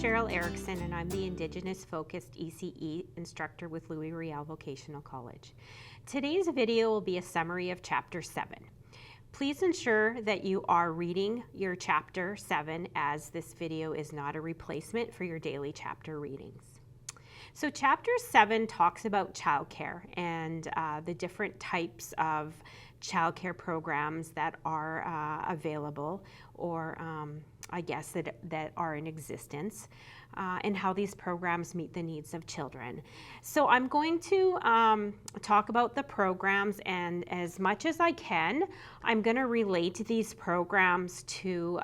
Cheryl Erickson, and I'm the Indigenous focused ECE instructor with Louis Riel Vocational College. Today's video will be a summary of Chapter 7. Please ensure that you are reading your Chapter 7, as this video is not a replacement for your daily chapter readings. So Chapter 7 talks about childcare and the different types of childcare programs that are available, or I guess that are in existence, and how these programs meet the needs of children. So I'm going to talk about the programs, and as much as I can, I'm going to relate these programs to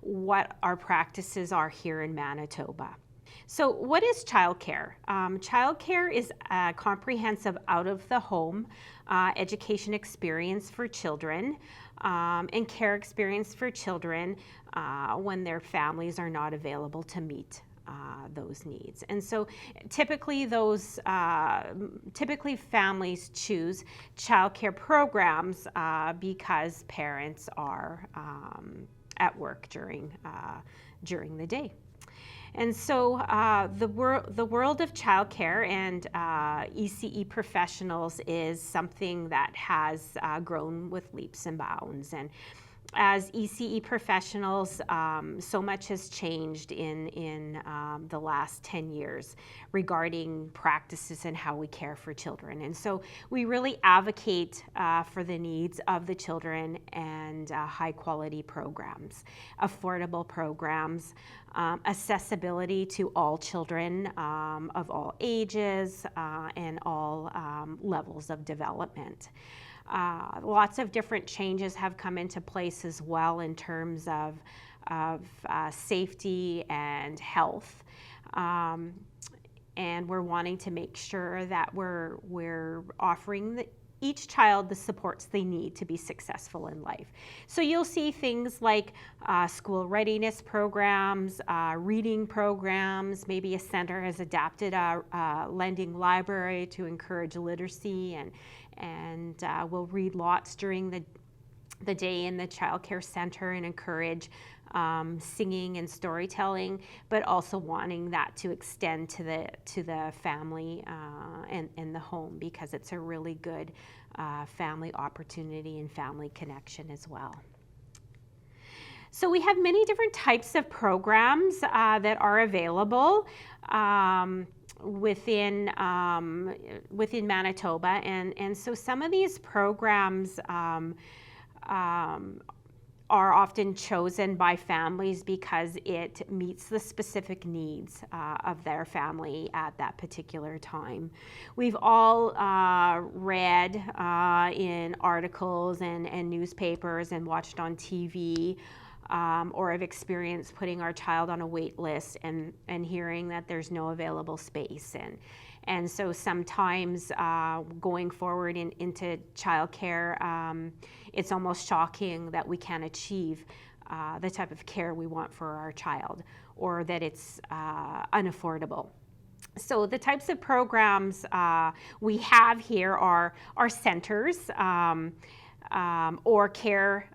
what our practices are here in Manitoba. So what is childcare? Childcare is a comprehensive out-of-the-home education experience for children and care experience for children when their families are not available to meet those needs. And so typically families choose childcare programs because parents are at work during the day. And so the world of childcare and ECE professionals is something that has grown with leaps and bounds. And as ECE professionals, so much has changed in the last 10 years regarding practices and how we care for children. And so we really advocate for the needs of the children and high quality programs, affordable programs, accessibility to all children of all ages and all levels of development. Lots of different changes have come into place as well in terms of safety and health. And we're wanting to make sure that we're offering each child the supports they need to be successful in life. So you'll see things like school readiness programs, reading programs, maybe a center has adapted a lending library to encourage literacy, and we'll read lots during the day in the childcare center and encourage singing and storytelling, but also wanting that to extend to the family and the home, because it's a really good family opportunity and family connection as well. So we have many different types of programs that are available within Manitoba, and so some of these programs are often chosen by families because it meets the specific needs of their family at that particular time. We've all read in articles and newspapers and watched on TV or have experienced putting our child on a wait list and hearing that there's no available space. And so sometimes going forward into childcare, it's almost shocking that we can't achieve the type of care we want for our child, or that it's unaffordable. So the types of programs we have here are centers, or care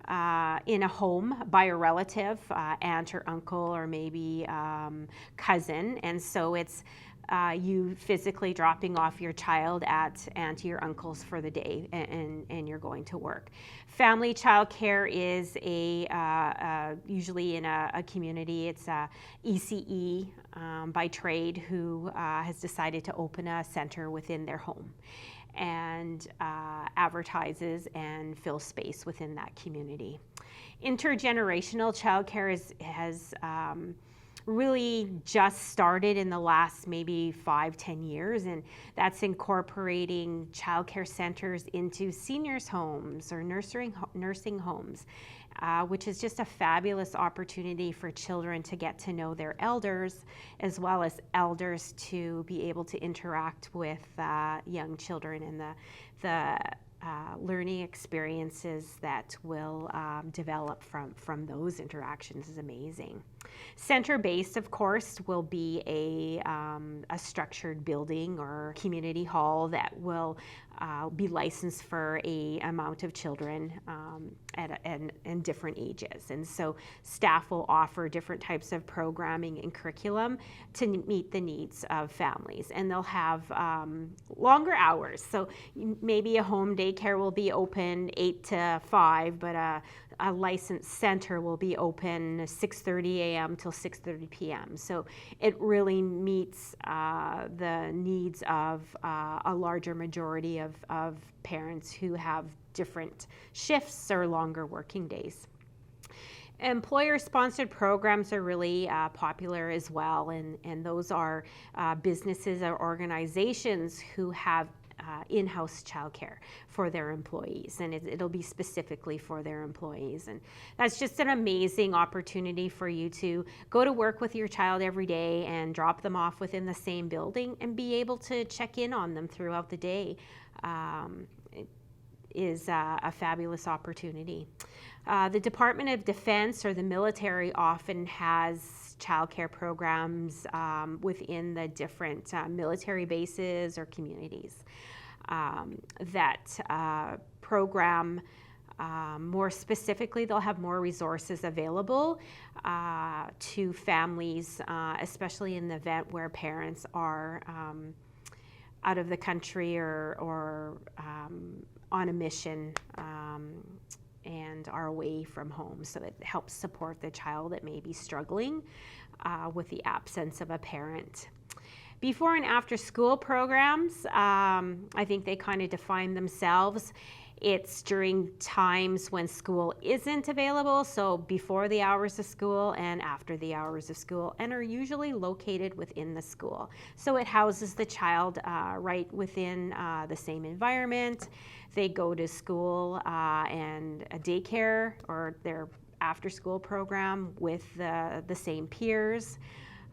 in a home by a relative, aunt or uncle, or maybe cousin. And so it's you physically dropping off your child at aunt or uncle's for the day, and you're going to work. Family child care is usually in a community. It's a ECE by trade who has decided to open a center within their home and advertises and fills space within that community. Intergenerational childcare has really just started in the last maybe 5-10 years, and that's incorporating childcare centers into seniors' homes or nursing homes, which is just a fabulous opportunity for children to get to know their elders, as well as elders to be able to interact with young children, and the learning experiences that will develop from those interactions is amazing. Center-based, of course, will be a structured building or community hall that will be licensed for a amount of children and different ages. And so staff will offer different types of programming and curriculum to meet the needs of families. And they'll have longer hours. So maybe a home daycare will be open 8 to 5, but a licensed center will be open 6:30 a.m. till 6:30 p.m. So it really meets the needs of a larger majority of parents who have different shifts or longer working days. Employer-sponsored programs are really popular as well, and those are businesses or organizations who have in-house childcare for their employees, and it'll be specifically for their employees. And that's just an amazing opportunity for you to go to work with your child every day and drop them off within the same building and be able to check in on them throughout the day. It is a fabulous opportunity. The Department of Defense or the military often has childcare programs within the different military bases or communities that program more specifically. They'll have more resources available to families, especially in the event where parents are out of the country or on a mission and are away from home. So it helps support the child that may be struggling with the absence of a parent. Before and after school programs, I think they kind of define themselves. It's during times when school isn't available, so before the hours of school and after the hours of school, and are usually located within the school. So it houses the child right within the same environment. They go to school and a daycare or their after-school program with the same peers.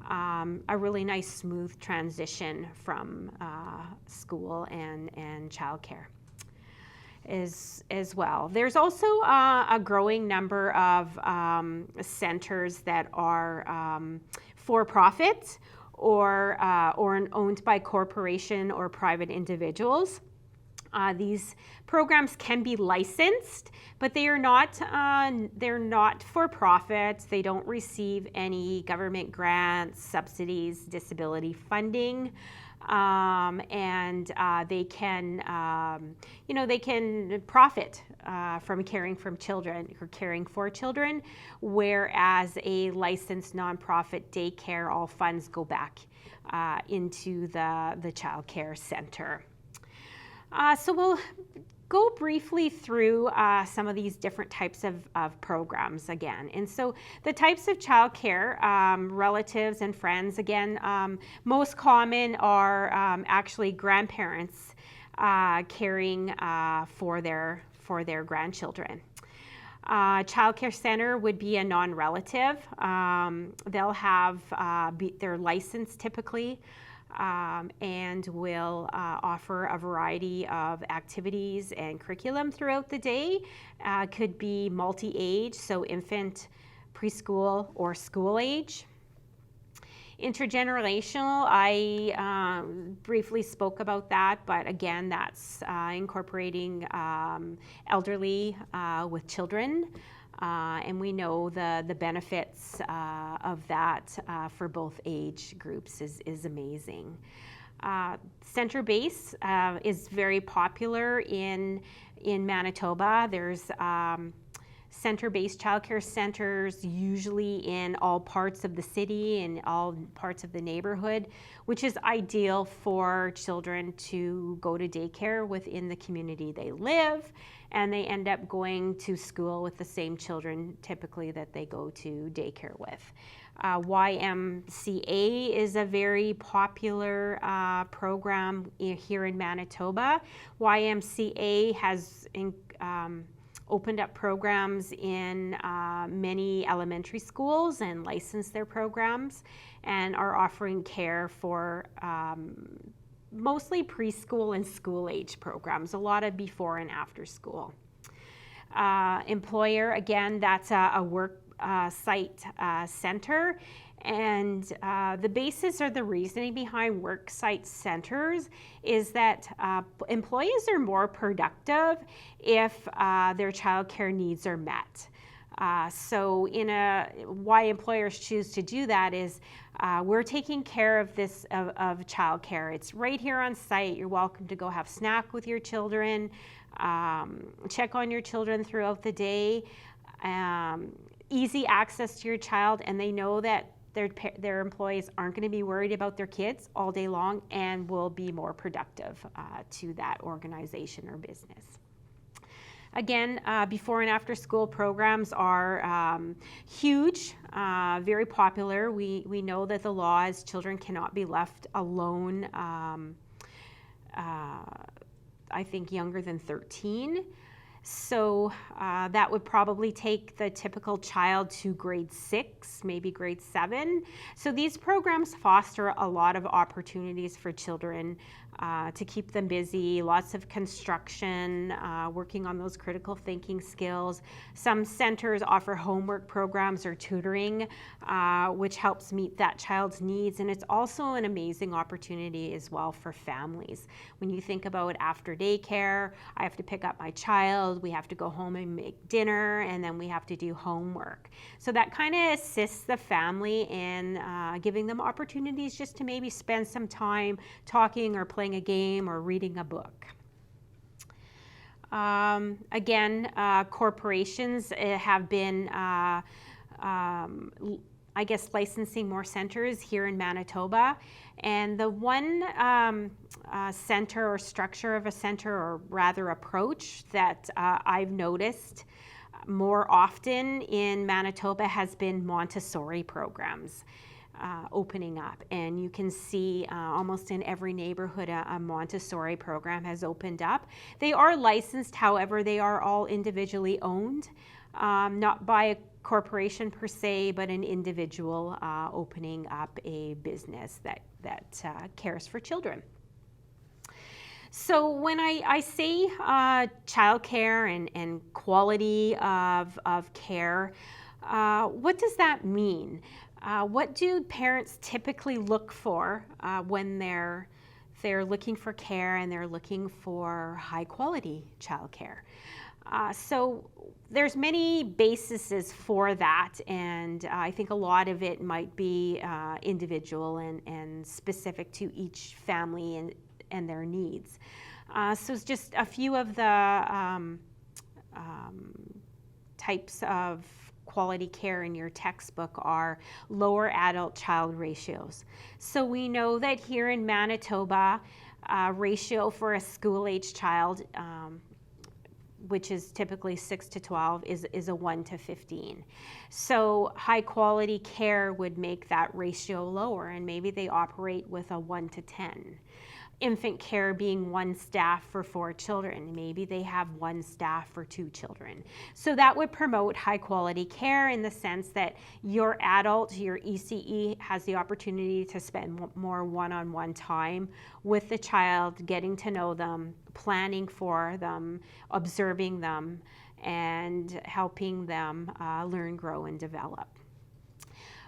A really nice smooth transition from school and childcare as well. There's also a growing number of centers that are for-profit or owned by corporation or private individuals. These programs can be licensed, but they're not for profit. They don't receive any government grants, subsidies, disability funding, and they can, they can profit from caring for children, whereas a licensed nonprofit daycare, all funds go back into the child care center. So we'll go briefly through some of these different types of programs again. And so the types of childcare, relatives and friends, again, most common are actually grandparents caring for their grandchildren. Childcare center would be a non-relative. They'll have they're licensed typically. And will offer a variety of activities and curriculum throughout the day. Could be multi-age, so infant, preschool, or school age. Intergenerational, I briefly spoke about that, but again, that's incorporating elderly with children. And we know the benefits of that for both age groups is amazing. Center-based is very popular in Manitoba. There's center-based childcare centers usually in all parts of the city and all parts of the neighborhood, which is ideal for children to go to daycare within the community they live, and they end up going to school with the same children typically that they go to daycare with. YMCA is a very popular program here in Manitoba. YMCA has opened up programs in many elementary schools and licensed their programs and are offering care for mostly preschool and school age programs, a lot of before and after school. Employer, again, that's a site center. And the basis or the reasoning behind work site centers is that employees are more productive if their childcare needs are met. So why employers choose to do that is we're taking care of this of childcare. It's right here on site. You're welcome to go have snack with your children, check on your children throughout the day, easy access to your child, and they know that their employees aren't going to be worried about their kids all day long and will be more productive to that organization or business. Again, before and after school programs are huge, very popular. We know that the law is children cannot be left alone, I think younger than 13. So that would probably take the typical child to grade 6, maybe grade 7. So these programs foster a lot of opportunities for children to keep them busy, lots of construction, working on those critical thinking skills. Some centers offer homework programs or tutoring, which helps meet that child's needs. And it's also an amazing opportunity as well for families. When you think about after daycare, I have to pick up my child, we have to go home and make dinner, and then we have to do homework. So that kind of assists the family in giving them opportunities just to maybe spend some time talking or playing a game or reading a book. Again, corporations have been, I guess, licensing more centers here in Manitoba. And the one center or structure of a center, or rather approach, that I've noticed more often in Manitoba has been Montessori programs opening up. And you can see almost in every neighborhood a Montessori program has opened up. They are licensed, however, they are all individually owned, not by a corporation per se, but an individual opening up a business that cares for children. So when I say childcare and quality of care, what does that mean? What do parents typically look for when they're looking for care and they're looking for high quality childcare? So there's many bases for that, and I think a lot of it might be individual and specific to each family and their needs. So it's just a few of the types of quality care in your textbook are lower adult-child ratios. So we know that here in Manitoba, ratio for a school-age child, which is typically 6 to 12, is a 1 to 15. So high quality care would make that ratio lower, and maybe they operate with a 1 to 10. Infant care being 1 staff for 4 children. Maybe they have 1 staff for 2 children. So that would promote high quality care in the sense that your adult, your ECE, has the opportunity to spend more one-on-one time with the child, getting to know them, planning for them, observing them, and helping them learn, grow, and develop.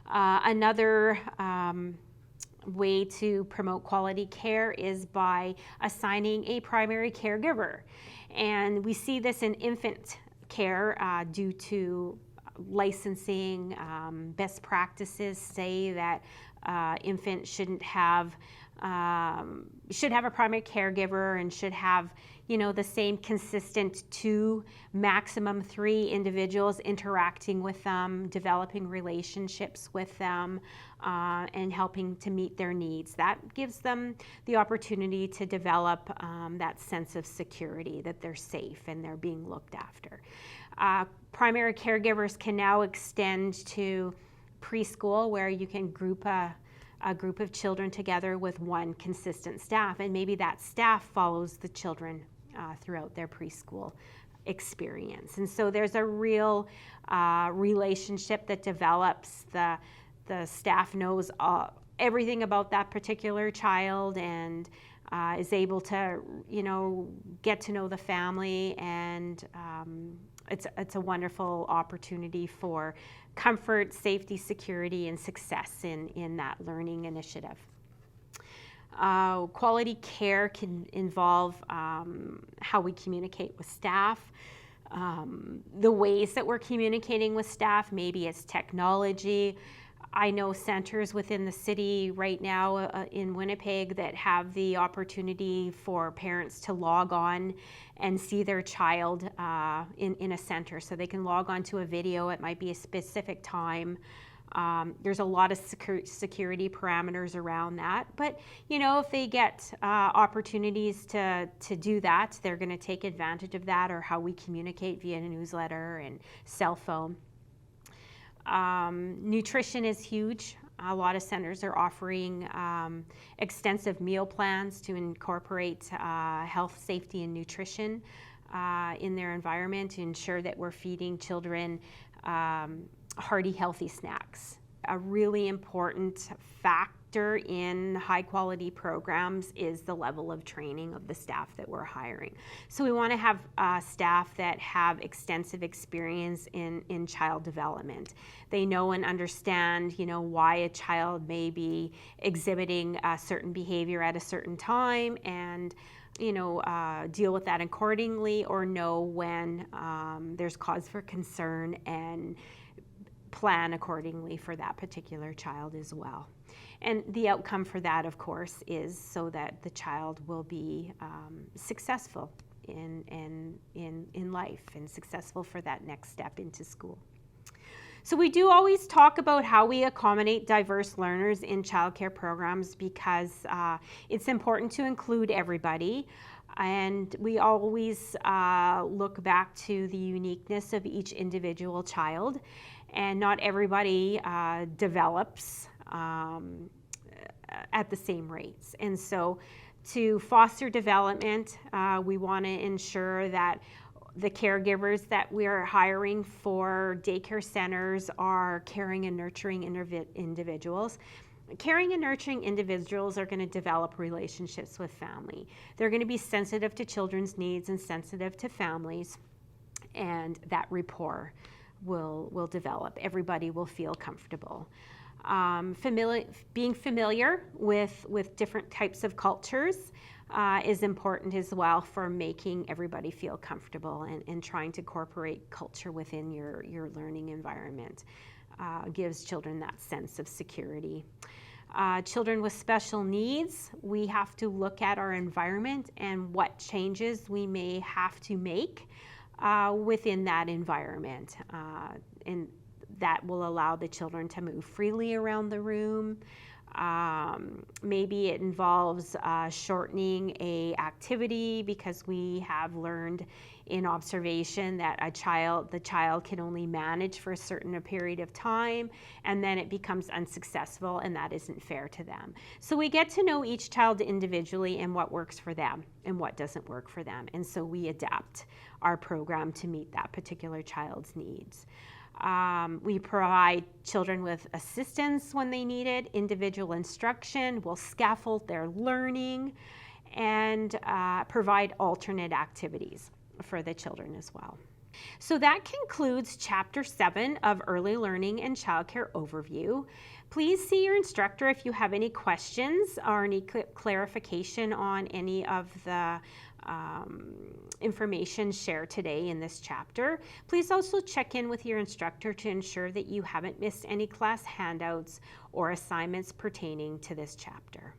Another way to promote quality care is by assigning a primary caregiver. And we see this in infant care due to licensing. Best practices say that infants should have a primary caregiver and should have, the same consistent 2, maximum 3 individuals interacting with them, developing relationships with them, and helping to meet their needs. That gives them the opportunity to develop that sense of security, that they're safe and they're being looked after. Primary caregivers can now extend to preschool, where you can group a group of children together with 1 consistent staff, and maybe that staff follows the children throughout their preschool experience. And so there's a real relationship that develops. The staff knows everything about that particular child and is able to, get to know the family and it's a wonderful opportunity for comfort, safety, security, and success in that learning initiative. Quality care can involve how we communicate with staff, the ways that we're communicating with staff. Maybe it's technology. I know centers within the city right now in Winnipeg that have the opportunity for parents to log on and see their child in a center. So they can log on to a video. It might be a specific time. There's a lot of security parameters around that. But, you know, if they get opportunities to do that, they're going to take advantage of that, or how we communicate via newsletter and cell phone. Nutrition is huge. A lot of centers are offering extensive meal plans to incorporate health, safety, and nutrition in their environment to ensure that we're feeding children hearty, healthy snacks. A really important factor in high quality programs is the level of training of the staff that we're hiring. So we want to have staff that have extensive experience in child development. They know and understand, you know, why a child may be exhibiting a certain behavior at a certain time, and you know, deal with that accordingly, or know when there's cause for concern and plan accordingly for that particular child as well. And the outcome for that, of course, is so that the child will be successful in life and successful for that next step into school. So we do always talk about how we accommodate diverse learners in childcare programs, because it's important to include everybody. And we always look back to the uniqueness of each individual child. And not everybody develops at the same rates. And so to foster development, we want to ensure that the caregivers that we're hiring for daycare centers are caring and nurturing individuals. Caring and nurturing individuals are going to develop relationships with family. They're going to be sensitive to children's needs and sensitive to families, and that rapport will develop. Everybody will feel comfortable. Being familiar with different types of cultures is important as well for making everybody feel comfortable, and trying to incorporate culture within your learning environment gives children that sense of security. Children with special needs, we have to look at our environment and what changes we may have to make within that environment, and that will allow the children to move freely around the room. Maybe it involves shortening a activity, because we have learned in observation that the child can only manage for a certain period of time, and then it becomes unsuccessful, and that isn't fair to them. So we get to know each child individually and what works for them and what doesn't work for them, and so we adapt our program to meet that particular child's needs. We provide children with assistance when they need it, individual instruction, we'll scaffold their learning, and provide alternate activities for the children as well. So that concludes Chapter 7 of Early Learning and Childcare Overview. Please see your instructor if you have any questions or any clarification on any of the information shared today in this chapter. Please also check in with your instructor to ensure that you haven't missed any class handouts or assignments pertaining to this chapter.